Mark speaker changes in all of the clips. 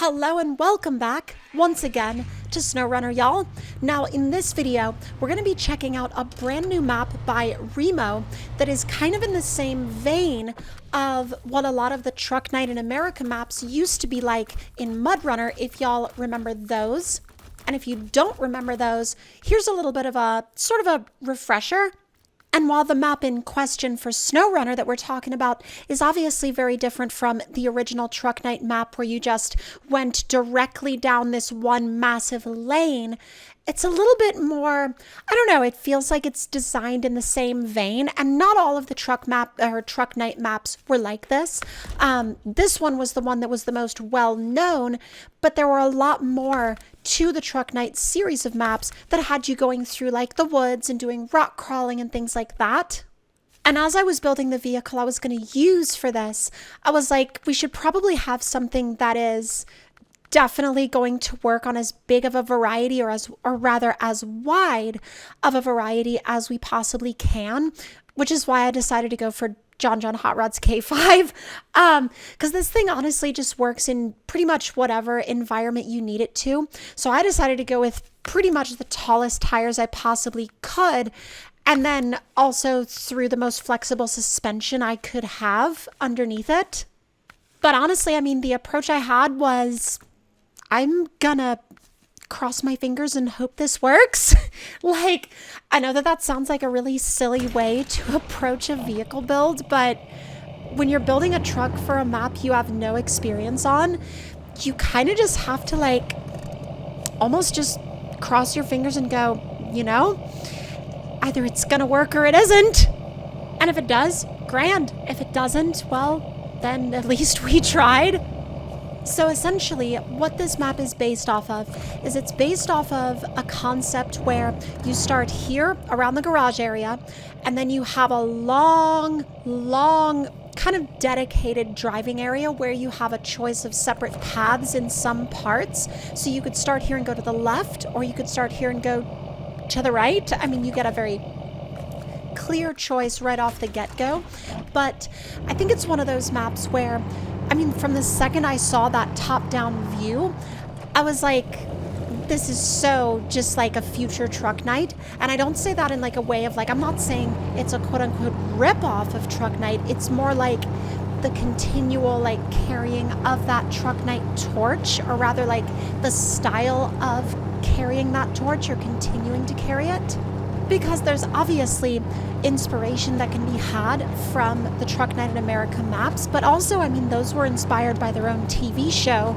Speaker 1: Hello and welcome back once again to SnowRunner, y'all. Now in this video, we're going to be checking out a brand new map by Remo that is kind of in the same vein of what a lot of the Truck Night in America maps used to be like in MudRunner, if y'all remember those. And if you don't remember those, here's a little bit of a sort of a refresher. And while the map in question for SnowRunner that we're talking about is obviously very different from the original Truck Night map where you just went directly down this one massive lane, it's a little bit more, I don't know, it feels like it's designed in the same vein, and not all of the Truck Night maps were like this. This one was the one that was the most well-known, but there were a lot more to the Truck Night series of maps that had you going through like the woods and doing rock crawling and things like that. And as I was building the vehicle I was going to use for this, I was like, we should probably have something that is definitely going to work on as big of a variety or rather as wide of a variety as we possibly can, which is why I decided to go for John Hot Rod's K5, because this thing honestly just works in pretty much whatever environment you need it to. So I decided to go with pretty much the tallest tires I possibly could, and then also through the most flexible suspension I could have underneath it. But honestly, I mean, the approach I had was, I'm gonna cross my fingers and hope this works. Like, I know that sounds like a really silly way to approach a vehicle build, but when you're building a truck for a map you have no experience on, you kind of just have to like almost just cross your fingers and go, you know, either it's gonna work or it isn't. And if it does, grand. If it doesn't, well, then at least we tried. So essentially, what this map is based off of is it's based off of a concept where you start here around the garage area, and then you have a long kind of dedicated driving area where you have a choice of separate paths in some parts. So you could start here and go to the left, or you could start here and go to the right. I mean, you get a very clear choice right off the get-go. But I think it's one of those maps where, I mean, from the second I saw that top-down view, I was like, this is so just like a future Truck Night. And I don't say that in like a way of like, I'm not saying it's a quote-unquote rip-off of Truck Night. It's more like the continual like carrying of that Truck Night torch, or rather like the style of carrying that torch or continuing to carry it. Because there's obviously inspiration that can be had from the Truck Night in America maps, but also, I mean, those were inspired by their own TV show,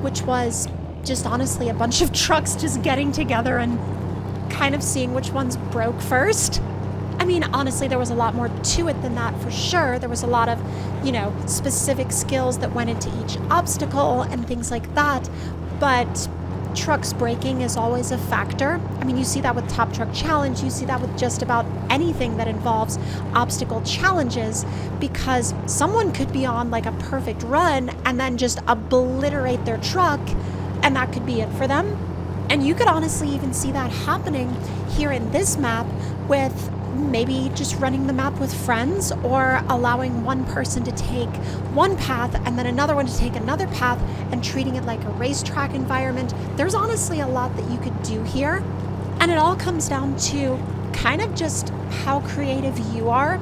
Speaker 1: which was just honestly a bunch of trucks just getting together and kind of seeing which ones broke first. I mean, honestly, there was a lot more to it than that for sure. There was a lot of, you know, specific skills that went into each obstacle and things like that, but trucks braking is always a factor. I mean, you see that with Top Truck Challenge, you see that with just about anything that involves obstacle challenges, because someone could be on like a perfect run and then just obliterate their truck, and that could be it for them. And you could honestly even see that happening here in this map with maybe just running the map with friends, or allowing one person to take one path and then another one to take another path and treating it like a racetrack environment. There's honestly a lot that you could do here. And it all comes down to kind of just how creative you are,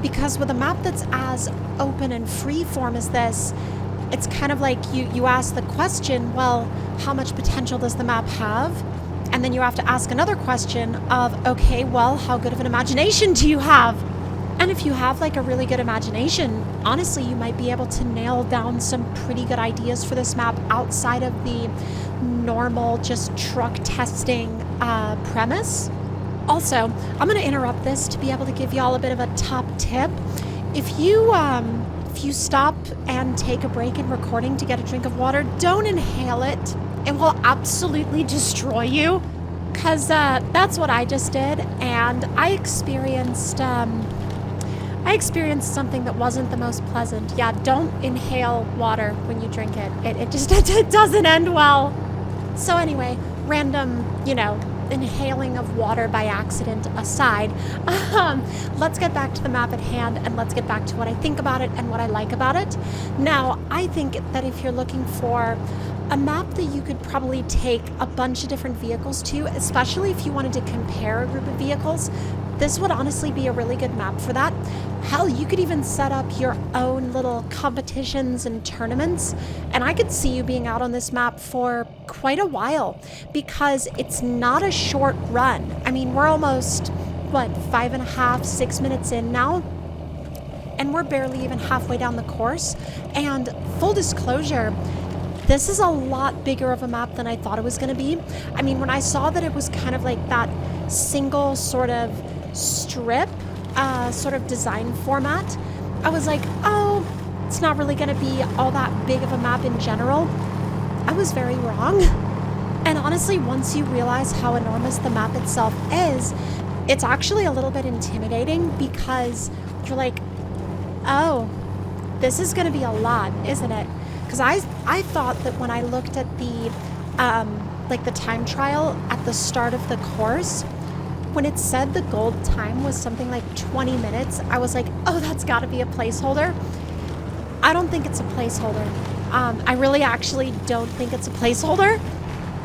Speaker 1: because with a map that's as open and free form as this, it's kind of like you ask the question, well, how much potential does the map have? And then you have to ask another question of, okay, well, how good of an imagination do you have? And if you have like a really good imagination, honestly, you might be able to nail down some pretty good ideas for this map outside of the normal just truck testing premise. Also, I'm going to interrupt this to be able to give y'all a bit of a top tip. If you stop and take a break in recording to get a drink of water, don't inhale it. It will absolutely destroy you, because that's what I just did, and I experienced something that wasn't the most pleasant. Yeah, don't inhale water when you drink it. It just it doesn't end well. So anyway, random, you know, inhaling of water by accident aside, let's get back to the map at hand, and let's get back to what I think about it and what I like about it. Now, I think that if you're looking for a map that you could probably take a bunch of different vehicles to, especially if you wanted to compare a group of vehicles. This would honestly be a really good map for that. Hell, you could even set up your own little competitions and tournaments, and I could see you being out on this map for quite a while because it's not a short run. I mean, we're almost, what, 5.5, 6 minutes in now? And we're barely even halfway down the course. And full disclosure, this is a lot bigger of a map than I thought it was going to be. I mean, when I saw that it was kind of like that single sort of strip sort of design format, I was like, oh, it's not really going to be all that big of a map in general. I was very wrong. And honestly, once you realize how enormous the map itself is, it's actually a little bit intimidating because you're like, oh, this is going to be a lot, isn't it? Because I thought that when I looked at the like the time trial at the start of the course, when it said the gold time was something like 20 minutes, I was like, oh, that's got to be a placeholder. I don't think it's a placeholder. I really actually don't think it's a placeholder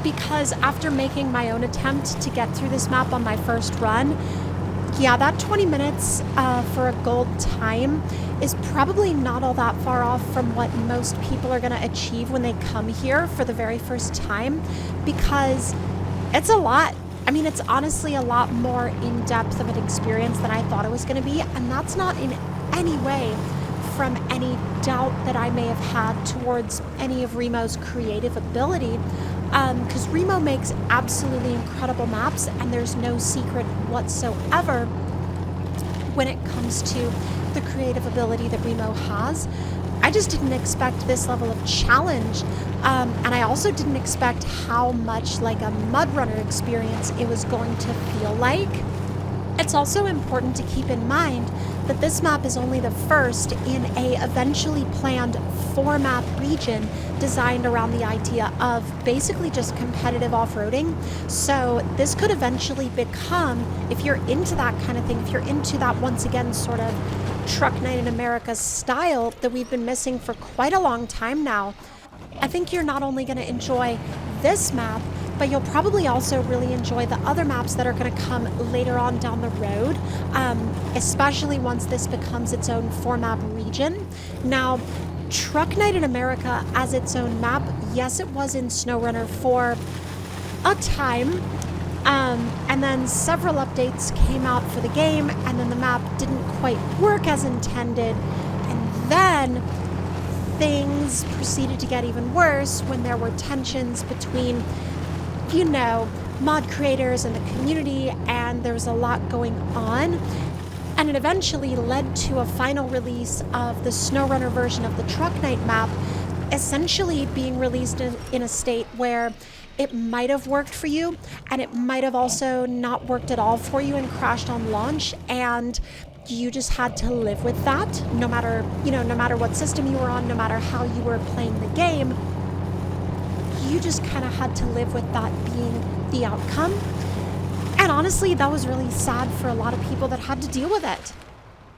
Speaker 1: because after making my own attempt to get through this map on my first run, yeah, that 20 minutes for a gold time is probably not all that far off from what most people are going to achieve when they come here for the very first time, because it's a lot. I mean, it's honestly a lot more in-depth of an experience than I thought it was going to be, and that's not in any way from any doubt that I may have had towards any of Remo's creative ability, because Remo makes absolutely incredible maps, and there's no secret whatsoever when it comes to the creative ability that Remo has. I just didn't expect this level of challenge, and I also didn't expect how much like a mud runner experience it was going to feel like. It's also important to keep in mind that this map is only the first in a eventually planned 4-map region designed around the idea of basically just competitive off-roading. So this could eventually become, if you're into that kind of thing, if you're into that, once again, sort of Truck Night in America style that we've been missing for quite a long time now, I think you're not only going to enjoy this map, but you'll probably also really enjoy the other maps that are going to come later on down the road, especially once this becomes its own 4-map region. Now, Truck Night in America as its own map, yes, it was in SnowRunner for a time, and then several updates came out for the game, and then the map didn't quite work as intended, and then things proceeded to get even worse when there were tensions between, you know, mod creators and the community, and there was a lot going on, and it eventually led to a final release of the SnowRunner version of the Truck Night map, essentially being released in a state where it might have worked for you, and it might have also not worked at all for you and crashed on launch, and you just had to live with that, no matter what system you were on, no matter how you were playing the game. You just kind of had to live with that being the outcome. And honestly, that was really sad for a lot of people that had to deal with it.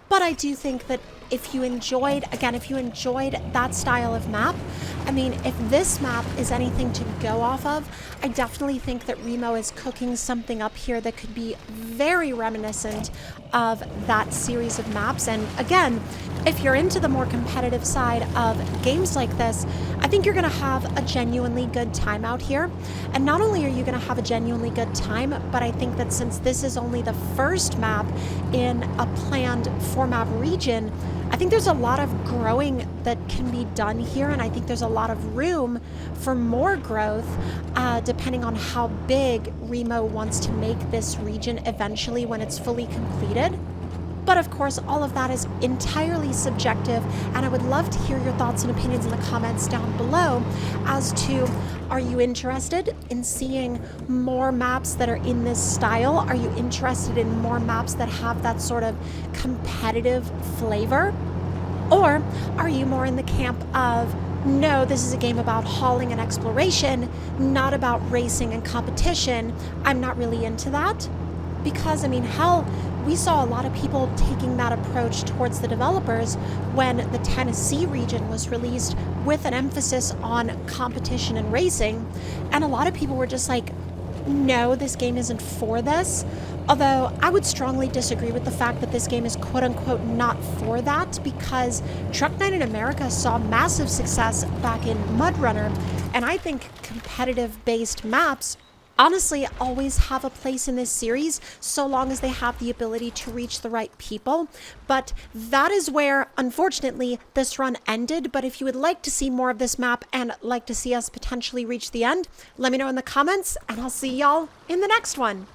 Speaker 1: But I do think that if you enjoyed that style of map, I mean, if this map is anything to go off of, I definitely think that Remo is cooking something up here that could be very reminiscent of that series of maps. And again, if you're into the more competitive side of games like this, I think you're going to have a genuinely good time out here. And not only are you going to have a genuinely good time, but I think that since this is only the first map in a planned 4-map region, I think there's a lot of growing that can be done here, and I think there's a lot of room for more growth, depending on how big Remo wants to make this region eventually when it's fully completed. But of course, all of that is entirely subjective, and I would love to hear your thoughts and opinions in the comments down below as to, are you interested in seeing more maps that are in this style? Are you interested in more maps that have that sort of competitive flavor? Or are you more in the camp of, no, this is a game about hauling and exploration, not about racing and competition. I'm not really into that. Because, I mean, hell, we saw a lot of people taking that approach towards the developers when the Tennessee region was released with an emphasis on competition and racing. And a lot of people were just like, no, this game isn't for this. Although I would strongly disagree with the fact that this game is quote unquote not for that, because Truck Night in America saw massive success back in Mud Runner, and I think competitive based maps honestly always have a place in this series so long as they have the ability to reach the right people. But that is where, unfortunately, this run ended. But if you would like to see more of this map and like to see us potentially reach the end, let me know in the comments, and I'll see y'all in the next one.